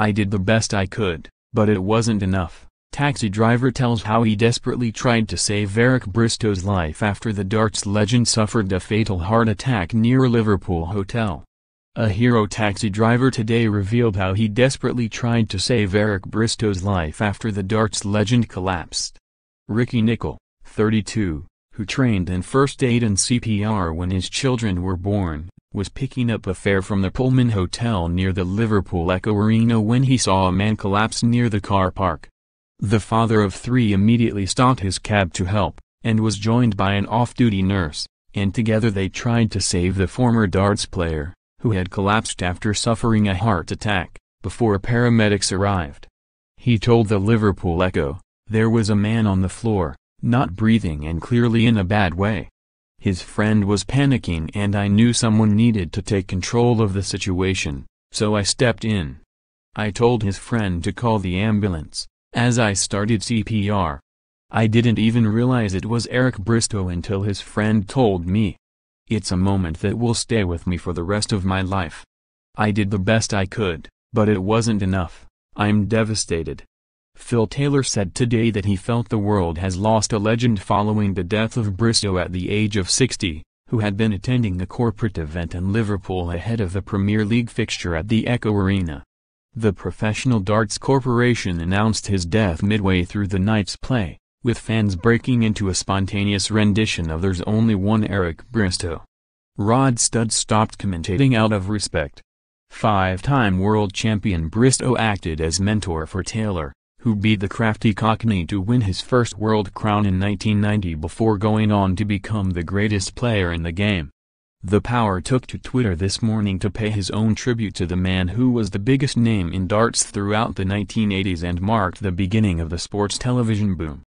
I did the best I could, but it wasn't enough. Taxi driver tells how he desperately tried to save Eric Bristow's life after the darts legend suffered a fatal heart attack near a Liverpool hotel. A hero taxi driver today revealed how he desperately tried to save Eric Bristow's life after the darts legend collapsed. Nicol, 32, who trained in first aid and CPR when his children were born, was picking up a fare from the Pullman Hotel near the Liverpool Echo Arena when he saw a man collapse near the car park. The father of 3 immediately stopped his cab to help, and was joined by an off-duty nurse, and together they tried to save the former darts player, who had collapsed after suffering a heart attack, before paramedics arrived. He told the Liverpool Echo, "There was a man on the floor, not breathing and clearly in a bad way. His friend was panicking and I knew someone needed to take control of the situation, so I stepped in. I told his friend to call the ambulance. As I started CPR, I didn't even realize it was Eric Bristow until his friend told me. It's a moment that will stay with me for the rest of my life. I did the best I could, but it wasn't enough. I'm devastated." Phil Taylor said today that he felt the world has lost a legend following the death of Bristow at the age of 60, who had been attending a corporate event in Liverpool ahead of the Premier League fixture at the Echo Arena. The Professional Darts Corporation announced his death midway through the night's play, with fans breaking into a spontaneous rendition of "There's Only One Eric Bristow." Rod Studd stopped commentating out of respect. 5-time world champion Bristow acted as mentor for Taylor, who beat the crafty Cockney to win his first world crown in 1990 before going on to become the greatest player in the game. The Power took to Twitter this morning to pay his own tribute to the man who was the biggest name in darts throughout the 1980s and marked the beginning of the sports television boom.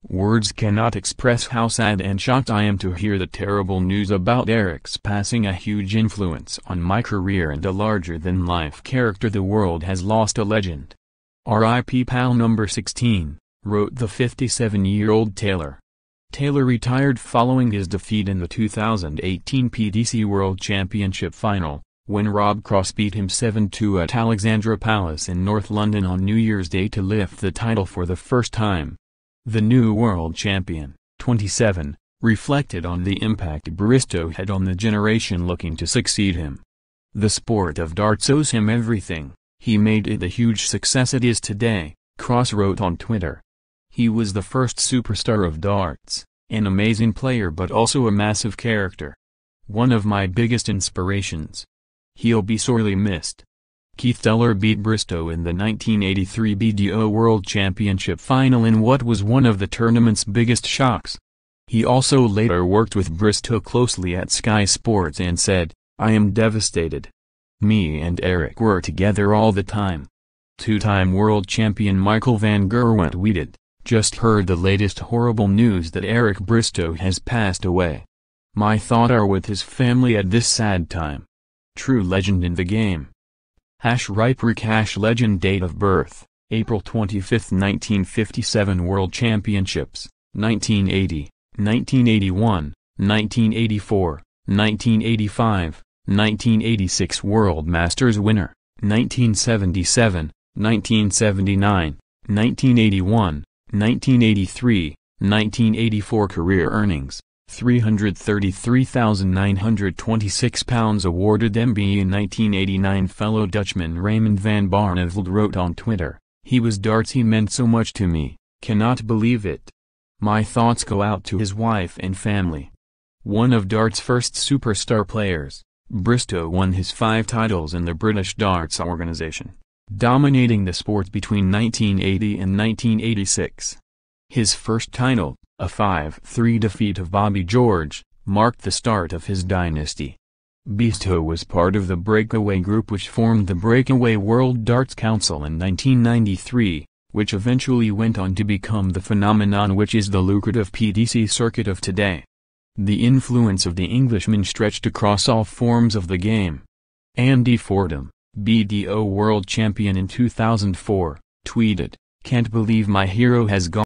"Words cannot express how sad and shocked I am to hear the terrible news about Eric's passing. A huge influence on my career and a larger-than-life character. The world has lost a legend. R.I.P. pal number 16, wrote the 57-year-old Taylor. Taylor retired following his defeat in the 2018 PDC World Championship final, when Rob Cross beat him 7-2 at Alexandra Palace in North London on New Year's Day to lift the title for the first time. The new world champion, 27, reflected on the impact Bristow had on the generation looking to succeed him. "The sport of darts owes him everything. He made it the huge success it is today," Cross wrote on Twitter. "He was the first superstar of darts, an amazing player but also a massive character. One of my biggest inspirations. He'll be sorely missed." Keith Taylor beat Bristow in the 1983 BDO World Championship final in what was one of the tournament's biggest shocks. He also later worked with Bristow closely at Sky Sports and said, "I am devastated. Me and Eric were together all the time." 2-time world champion Michael van Gerwen tweeted, "Just heard the latest horrible news that Eric Bristow has passed away. My thoughts are with his family at this sad time. True legend in the game." #Rick legend. Date of birth, April 25, 1957. World Championships, 1980, 1981, 1984, 1985, 1986. World Masters winner, 1977, 1979, 1981, 1983, 1984. Career earnings, £333,926 awarded MBE in 1989. Fellow Dutchman Raymond van Barneveld wrote on Twitter, "He was darts. He meant so much to me, cannot believe it. My thoughts go out to his wife and family." One of darts' first superstar players, Bristow won his 5 titles in the British Darts Organisation, dominating the sport between 1980 and 1986. His first title, a 5-3 defeat of Bobby George, marked the start of his dynasty. Bristow was part of the Breakaway Group, which formed the Breakaway World Darts Council in 1993, which eventually went on to become the phenomenon which is the lucrative PDC circuit of today. The influence of the Englishman stretched across all forms of the game. Andy Fordham, BDO World Champion in 2004, tweeted, "Can't believe my hero has gone."